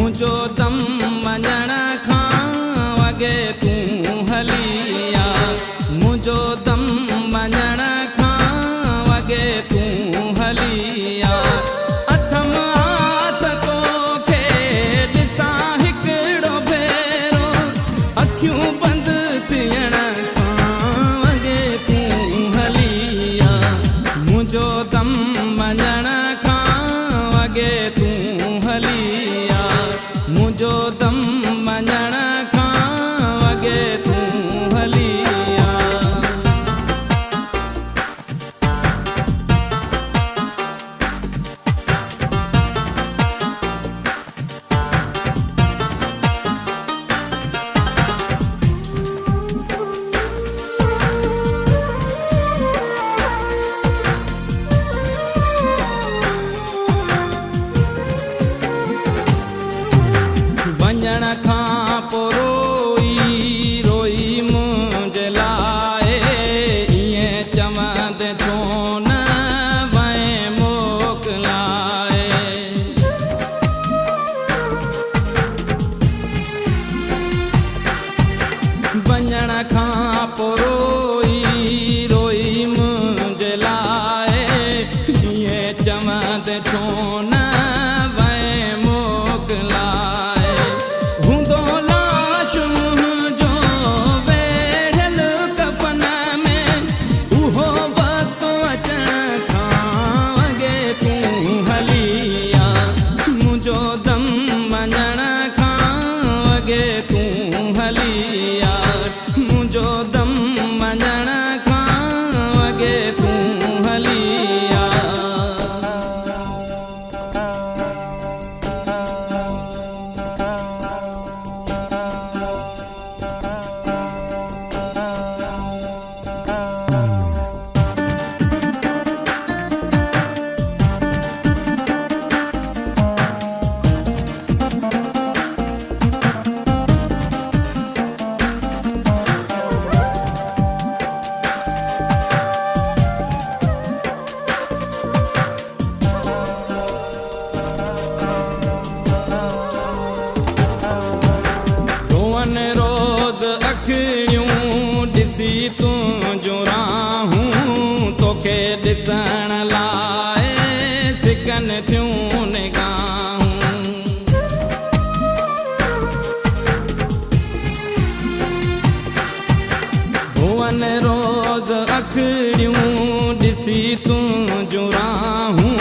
मुझो दम वञण खां वॻे तूं हलिया, मुझो दम वञण खां वॻे तूं हलिया। अथम आस तोखे ॾिसां हिकिड़ो भेरो, अखियूं बंदि थियण खां वॻे तूं हलिया। मुझो दम वञण खां वॻे तूं हलिया, मुझो दम वञण खां वॻे तूं हलिया। वञण खां पोइ रोई रोई मुंहिंजे लाइ, ईअं चवंदे छो न वए मोकिलाए। वञण खां पोइ रोई रोई मुंहिंजे लाइ, ईअं चवंदे छो न वए मोकिलाए। हूंदो लाश मुंहिंजो वेढ़ियल कफन में, उहो वक़्तु अचण खां वॻे तूं हलिया। मुंहिंजो दम वञण खां वॻे तूं हलिया, मुंहिंजो दम वञण खां वॻे तूं हलिया। रोअन रोज़ अखियूं ॾिसी तुंहिंजूं राहूं, तोखे ॾिसण लाइ सिकनि थियूं निगाहूं। रोअन रोज़ अखियूं ॾिसी तुंहिंजूं राहूं,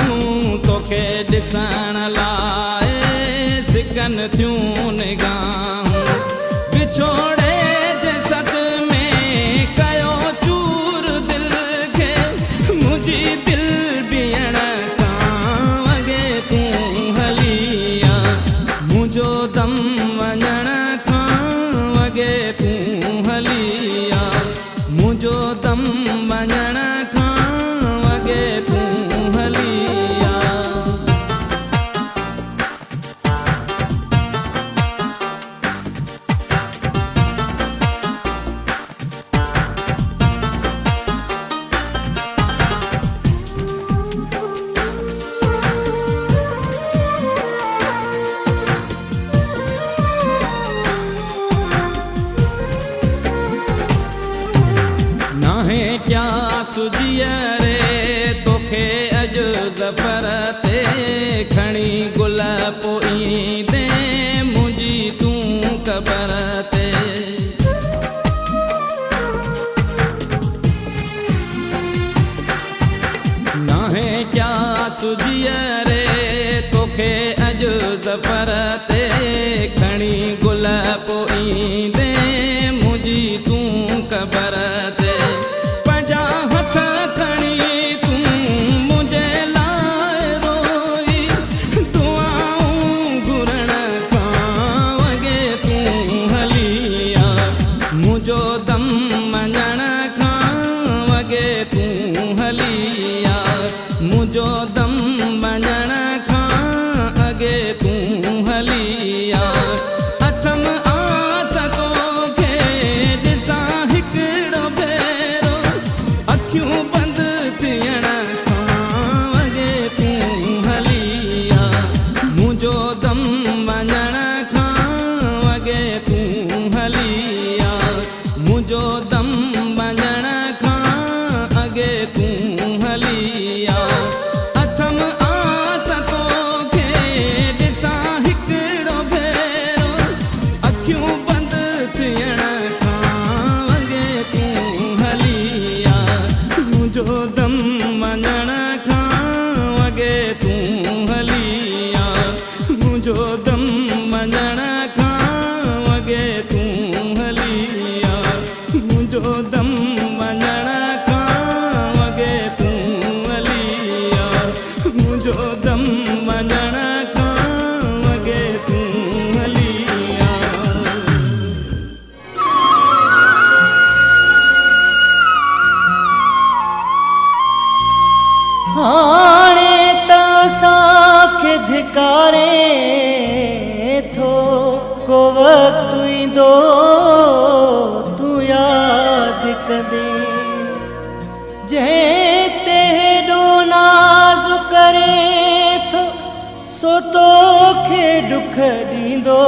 तोखे ॾिसण लाइ सिकनि थियूं निगाहूं। विछोड़े जे सद में कयो चूर दिल खे, मुंहिंजी दिल बीहण खां वॻे तूं हलिया। मुंहिंजो दम वञण खां वॻे तूं हलिया, मुंहिंजो दम वञण खां वॻे तूं हलिया। नाहे क्या सुजिया रे तोखे अॼु ज़फ़र ते, खणी गुल पोईंदे मुंहिंजी तूं क़बर ते। नाहे क्या सुजिया रे तोखे अॼु ज़फ़र ते, खणी गुल पोईंदे मुंहिंजी तूं क़बर ते। पंहिंजा हथ खणी को वक्त ईंदो तूं यादि कंदे जंहिं ते हेॾो नाज़ करे थो सो तोखे ॾुख ॾींदो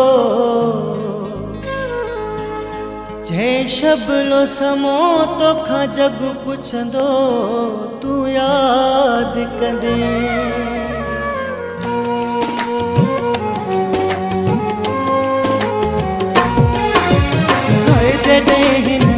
जंहिं शबलो समो तोखां जग पुछंदो तूं यादि कंदे जॾहिं हिन